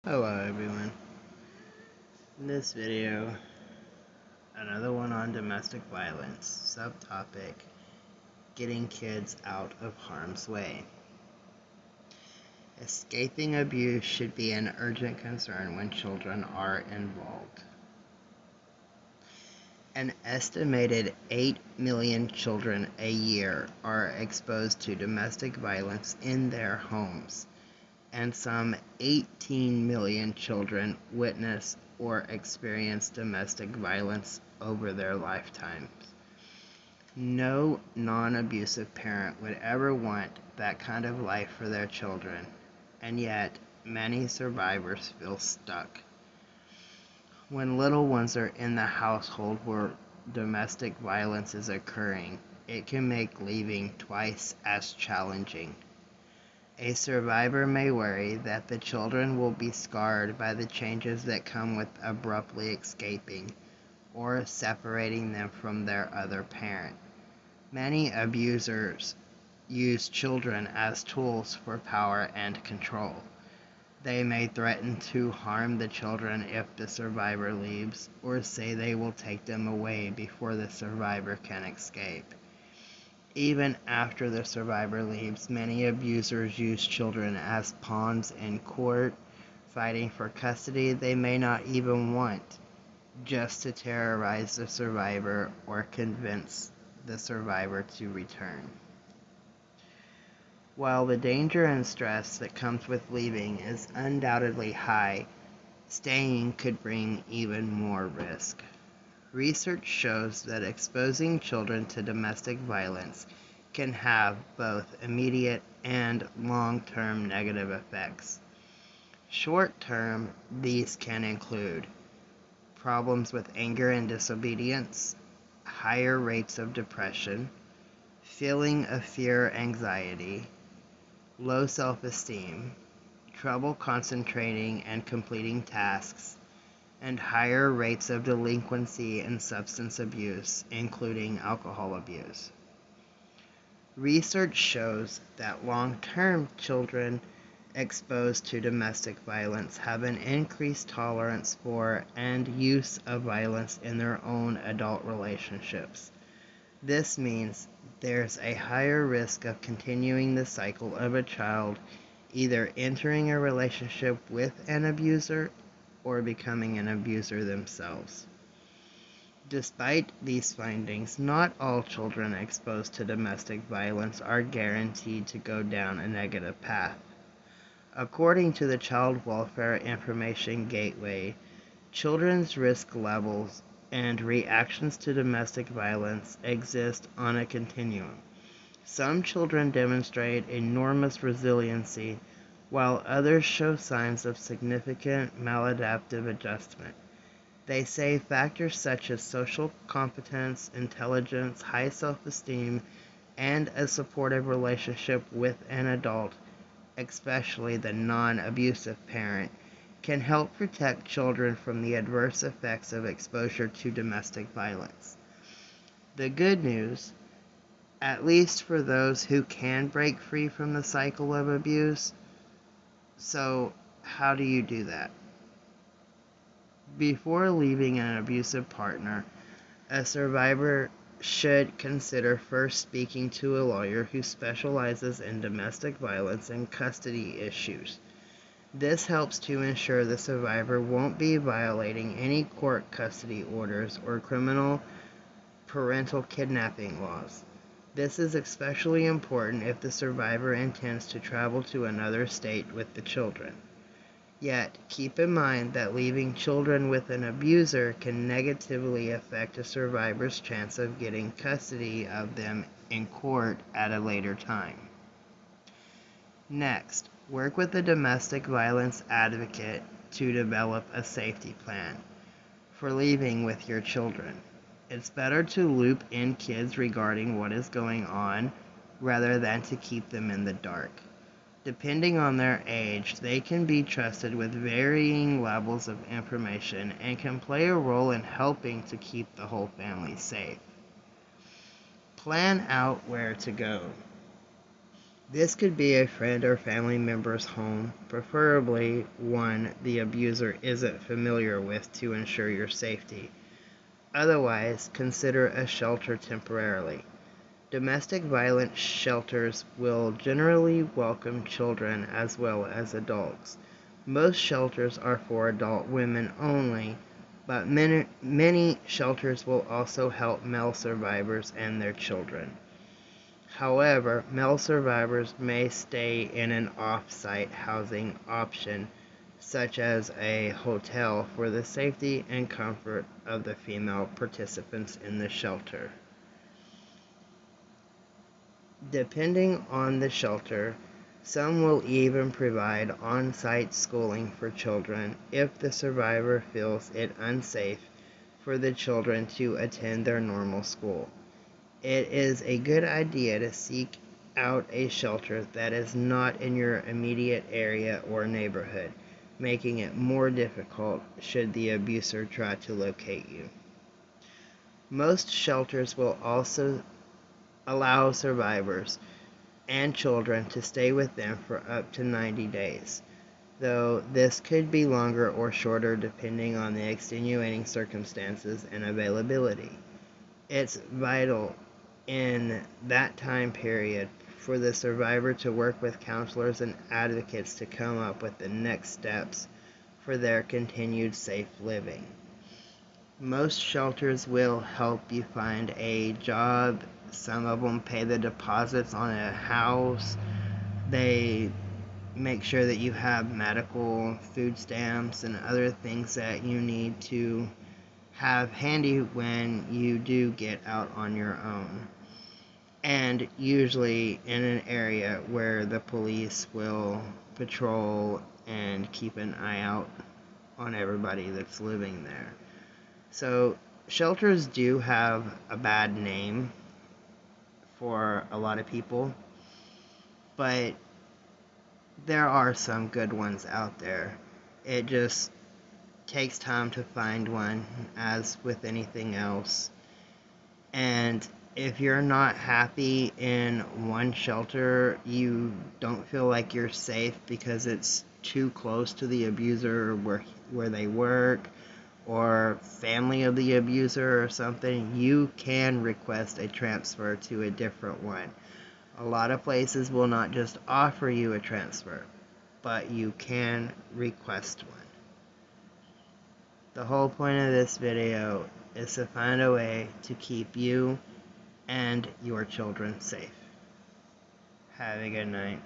Hello everyone. In this video, another one on domestic violence, subtopic, getting kids out of harm's way. Escaping abuse should be an urgent concern when children are involved. An estimated 8 million children a year are exposed to domestic violence in their homes, and some 18 million children witness or experience domestic violence over their lifetimes. No non-abusive parent would ever want that kind of life for their children, and yet many survivors feel stuck. When little ones are in the household where domestic violence is occurring, it can make leaving twice as challenging. A survivor may worry that the children will be scarred by the changes that come with abruptly escaping or separating them from their other parent. Many abusers use children as tools for power and control. They may threaten to harm the children if the survivor leaves, or say they will take them away before the survivor can escape. Even after the survivor leaves, many abusers use children as pawns in court, fighting for custody they may not even want, just to terrorize the survivor or convince the survivor to return. While the danger and stress that comes with leaving is undoubtedly high, staying could bring even more risk. Research shows that exposing children to domestic violence can have both immediate and long-term negative effects. Short-term, these can include problems with anger and disobedience, higher rates of depression, feeling of fear, anxiety, low self-esteem, trouble concentrating and completing tasks, and higher rates of delinquency and substance abuse, including alcohol abuse. Research shows that long-term children exposed to domestic violence have an increased tolerance for and use of violence in their own adult relationships. This means there's a higher risk of continuing the cycle of a child either entering a relationship with an abuser or becoming an abuser themselves. Despite these findings, not all children exposed to domestic violence are guaranteed to go down a negative path. According to the Child Welfare Information Gateway, children's risk levels and reactions to domestic violence exist on a continuum. Some children demonstrate enormous resiliency, while others show signs of significant maladaptive adjustment. They say factors such as social competence, intelligence, high self-esteem, and a supportive relationship with an adult, especially the non-abusive parent, can help protect children from the adverse effects of exposure to domestic violence. The good news, at least for those who can break free from the cycle of abuse. So, how do you do that? Before leaving an abusive partner, a survivor should consider first speaking to a lawyer who specializes in domestic violence and custody issues. This helps to ensure the survivor won't be violating any court custody orders or criminal parental kidnapping laws. This is especially important if the survivor intends to travel to another state with the children. Yet, keep in mind that leaving children with an abuser can negatively affect a survivor's chance of getting custody of them in court at a later time. Next, work with a domestic violence advocate to develop a safety plan for leaving with your children. It's better to loop in kids regarding what is going on rather than to keep them in the dark. Depending on their age, they can be trusted with varying levels of information and can play a role in helping to keep the whole family safe. Plan out where to go. This could be a friend or family member's home, preferably one the abuser isn't familiar with to ensure your safety. Otherwise, consider a shelter temporarily. Domestic violence shelters will generally welcome children as well as adults. Most shelters are for adult women only, but many shelters will also help male survivors and their children. However, male survivors may stay in an off-site housing option, such as a hotel, for the safety and comfort of the female participants in the shelter. Depending on the shelter, some will even provide on-site schooling for children if the survivor feels it unsafe for the children to attend their normal school. It is a good idea to seek out a shelter that is not in your immediate area or neighborhood, making it more difficult should the abuser try to locate you. Most shelters will also allow survivors and children to stay with them for up to 90 days, though this could be longer or shorter depending on the extenuating circumstances and availability. It's vital in that time period for the survivor to work with counselors and advocates to come up with the next steps for their continued safe living. Most shelters will help you find a job. Some of them pay the deposits on a house. They make sure that you have medical, food stamps, and other things that you need to have handy when you do get out on your own. And usually in an area where the police will patrol and keep an eye out on everybody that's living there. So shelters do have a bad name for a lot of people, but there are some good ones out there. It just takes time to find one, as with anything else. And if you're not happy in one shelter, you don't feel like you're safe because it's too close to the abuser where they work, or family of the abuser or something, you can request a transfer to a different one. A lot of places will not just offer you a transfer, but you can request one. The whole point of this video is to find a way to keep you and your children safe. Have a good night.